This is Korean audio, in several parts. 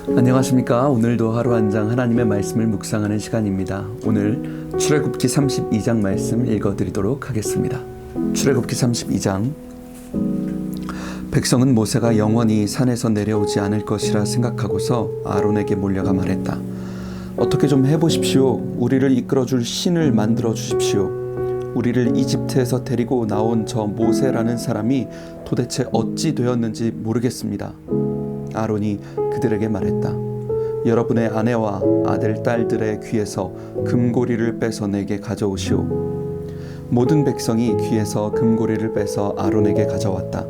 안녕하십니까. 오늘도 하루 한 장 하나님의 말씀을 묵상하는 시간입니다. 오늘 출애굽기 32장 말씀 읽어드리도록 하겠습니다. 출애굽기 32장. 백성은 모세가 영원히 산에서 내려오지 않을 것이라 생각하고서 아론에게 몰려가 말했다. 어떻게 좀 해보십시오. 우리를 이끌어줄 신을 만들어 주십시오. 우리를 이집트에서 데리고 나온 저 모세라는 사람이 도대체 어찌 되었는지 모르겠습니다. 아론이 그들에게 말했다. 여러분의 아내와 아들, 딸들의 귀에서 금고리를 빼서 내게 가져오시오. 모든 백성이 귀에서 금고리를 빼서 아론에게 가져왔다.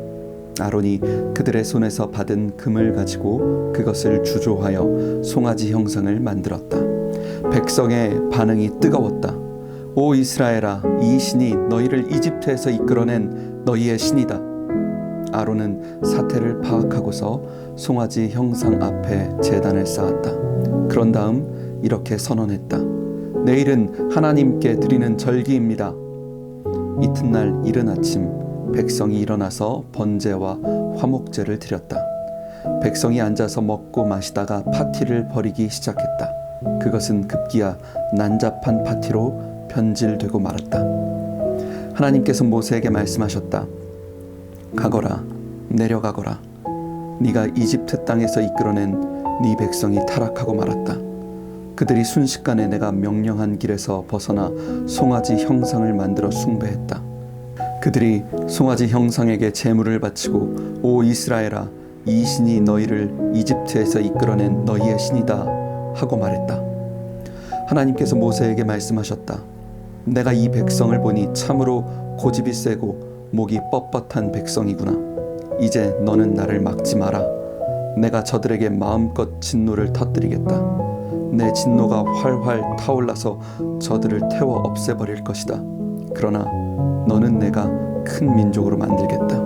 아론이 그들의 손에서 받은 금을 가지고 그것을 주조하여 송아지 형상을 만들었다. 백성의 반응이 뜨거웠다. 오 이스라엘아, 이 신이 너희를 이집트에서 이끌어낸 너희의 신이다. 아론은 사태를 파악하고서 송아지 형상 앞에 제단을 쌓았다. 그런 다음 이렇게 선언했다. 내일은 하나님께 드리는 절기입니다. 이튿날 이른 아침 백성이 일어나서 번제와 화목제를 드렸다. 백성이 앉아서 먹고 마시다가 파티를 벌이기 시작했다. 그것은 급기야 난잡한 파티로 변질되고 말았다. 하나님께서 모세에게 말씀하셨다. 가거라, 내려가거라. 네가 이집트 땅에서 이끌어낸 네 백성이 타락하고 말았다. 그들이 순식간에 내가 명령한 길에서 벗어나 송아지 형상을 만들어 숭배했다. 그들이 송아지 형상에게 제물을 바치고 오 이스라엘아, 이 신이 너희를 이집트에서 이끌어낸 너희의 신이다 하고 말했다. 하나님께서 모세에게 말씀하셨다. 내가 이 백성을 보니 참으로 고집이 세고 목이 뻣뻣한 백성이구나. 이제 너는 나를 막지 마라. 내가 저들에게 마음껏 진노를 터뜨리겠다. 내 진노가 활활 타올라서 저들을 태워 없애버릴 것이다. 그러나 너는 내가 큰 민족으로 만들겠다.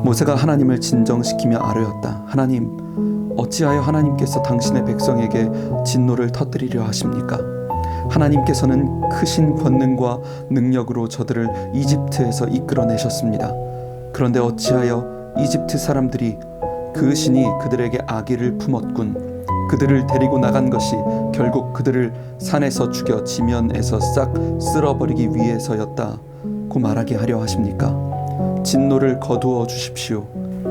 모세가 하나님을 진정시키며 아뢰었다. 하나님, 어찌하여 하나님께서 당신의 백성에게 진노를 터뜨리려 하십니까? 하나님께서는 크신 권능과 능력으로 저들을 이집트에서 이끌어내셨습니다. 그런데 어찌하여 이집트 사람들이 그 신이 그들에게 악의를 품었군. 그들을 데리고 나간 것이 결국 그들을 산에서 죽여 지면에서 싹 쓸어버리기 위해서였다고 말하게 하려 하십니까? 진노를 거두어 주십시오.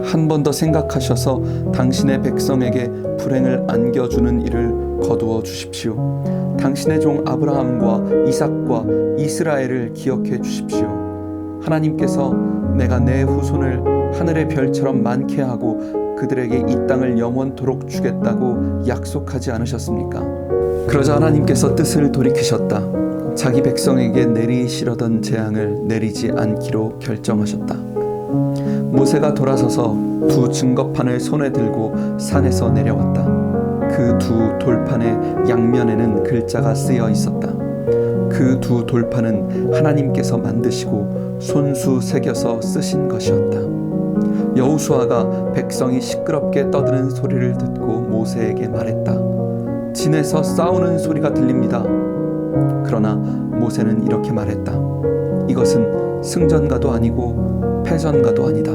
한 번 더 생각하셔서 당신의 백성에게 불행을 안겨주는 일을 거두어 주십시오. 당신의 종 아브라함과 이삭과 이스라엘을 기억해 주십시오. 하나님께서 내가 내 후손을 하늘의 별처럼 많게 하고 그들에게 이 땅을 영원토록 주겠다고 약속하지 않으셨습니까? 그러자 하나님께서 뜻을 돌이키셨다. 자기 백성에게 내리시려던 재앙을 내리지 않기로 결정하셨다. 모세가 돌아서서 두 증거판을 손에 들고 산에서 내려왔다. 그 두 돌판의 양면에는 글자가 쓰여 있었다. 그 두 돌판은 하나님께서 만드시고 손수 새겨서 쓰신 것이었다. 여호수아가 백성이 시끄럽게 떠드는 소리를 듣고 모세에게 말했다. 진에서 싸우는 소리가 들립니다. 그러나 모세는 이렇게 말했다. 이것은 승전가도 아니고 패전가도 아니다.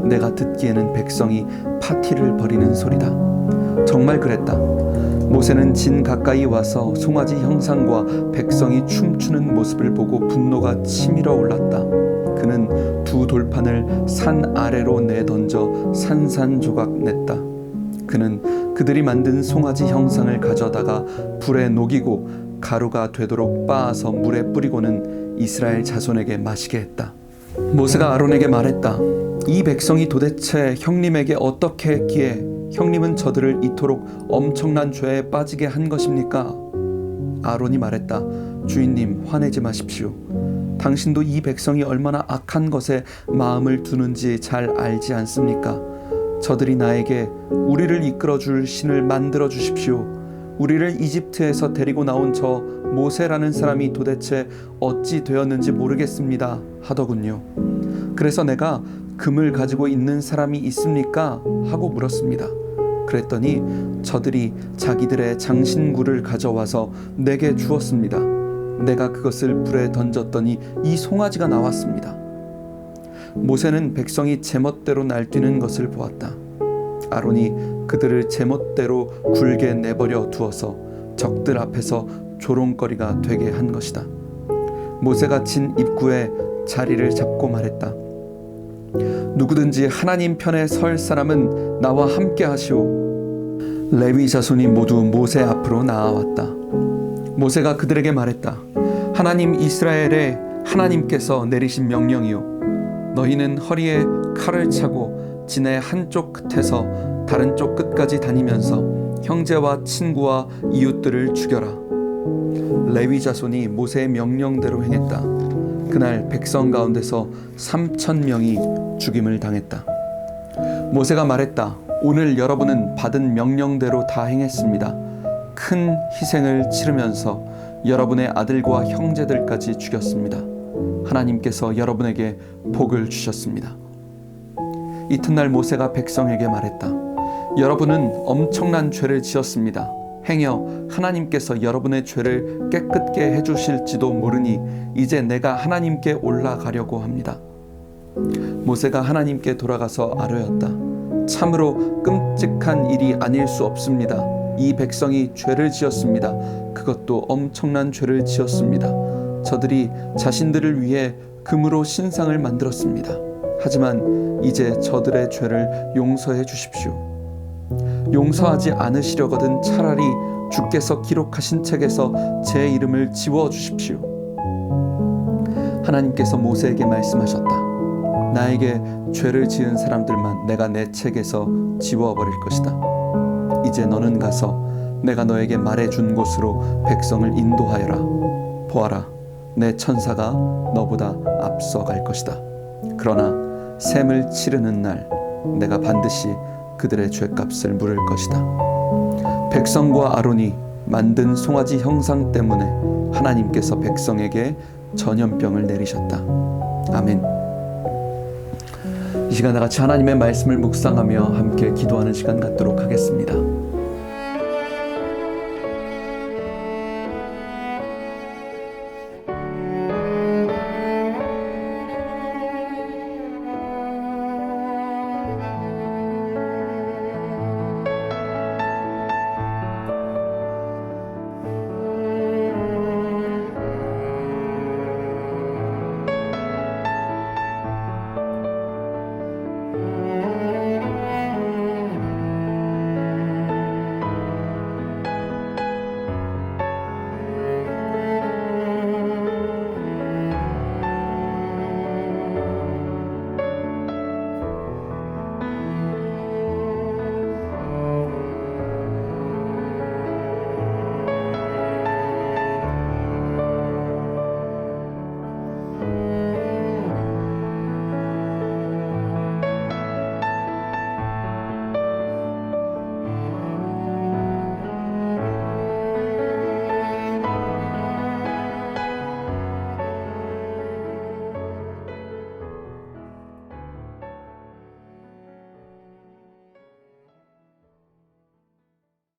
내가 듣기에는 백성이 파티를 벌이는 소리다. 정말 그랬다. 모세는 진 가까이 와서 송아지 형상과 백성이 춤추는 모습을 보고 분노가 치밀어 올랐다. 그는 두 돌판을 산 아래로 내던져 산산조각 냈다. 그는 그들이 만든 송아지 형상을 가져다가 불에 녹이고 가루가 되도록 빻아서 물에 뿌리고는 이스라엘 자손에게 마시게 했다. 모세가 아론에게 말했다. 이 백성이 도대체 형님에게 어떻게 했기에 형님은 저들을 이토록 엄청난 죄에 빠지게 한 것입니까? 아론이 말했다. 주인님, 화내지 마십시오. 당신도 이 백성이 얼마나 악한 것에 마음을 두는지 잘 알지 않습니까? 저들이 나에게 우리를 이끌어줄 신을 만들어 주십시오. 우리를 이집트에서 데리고 나온 저 모세라는 사람이 도대체 어찌 되었는지 모르겠습니다 하더군요. 그래서 내가 금을 가지고 있는 사람이 있습니까? 하고 물었습니다. 그랬더니 저들이 자기들의 장신구를 가져와서 내게 주었습니다. 내가 그것을 불에 던졌더니 이 송아지가 나왔습니다. 모세는 백성이 제멋대로 날뛰는 것을 보았다. 아론이 그들을 제멋대로 굴게 내버려 두어서 적들 앞에서 조롱거리가 되게 한 것이다. 모세가 진 입구에 자리를 잡고 말했다. 누구든지 하나님 편에 설 사람은 나와 함께 하시오. 레위 자손이 모두 모세 앞으로 나아왔다. 모세가 그들에게 말했다. 하나님 이스라엘의 하나님께서 내리신 명령이요, 너희는 허리에 칼을 차고 진의 한쪽 끝에서 다른 쪽 끝까지 다니면서 형제와 친구와 이웃들을 죽여라. 레위 자손이 모세의 명령대로 행했다. 그날 백성 가운데서 3,000명이 죽임을 당했다. 모세가 말했다. 오늘 여러분은 받은 명령대로 다 행했습니다. 큰 희생을 치르면서 여러분의 아들과 형제들까지 죽였습니다. 하나님께서 여러분에게 복을 주셨습니다. 이튿날 모세가 백성에게 말했다. 여러분은 엄청난 죄를 지었습니다. 행여 하나님께서 여러분의 죄를 깨끗게 해주실지도 모르니 이제 내가 하나님께 올라가려고 합니다. 모세가 하나님께 돌아가서 아뢰었다. 참으로 끔찍한 일이 아닐 수 없습니다. 이 백성이 죄를 지었습니다. 그것도 엄청난 죄를 지었습니다. 저들이 자신들을 위해 금으로 신상을 만들었습니다. 하지만 이제 저들의 죄를 용서해 주십시오. 용서하지 않으시려거든 차라리 주께서 기록하신 책에서 제 이름을 지워 주십시오. 하나님께서 모세에게 말씀하셨다. 나에게 죄를 지은 사람들만 내가 내 책에서 지워버릴 것이다. 이제 너는 가서 내가 너에게 말해준 곳으로 백성을 인도하여라. 보아라, 내 천사가 너보다 앞서갈 것이다. 그러나 셈을 치르는 날 내가 반드시 그들의 죄값을 물을 것이다. 백성과 아론이 만든 송아지 형상 때문에 하나님께서 백성에게 전염병을 내리셨다. 아멘. 이 시간 다 같이 하나님의 말씀을 묵상하며 함께 기도하는 시간 갖도록 하겠습니다.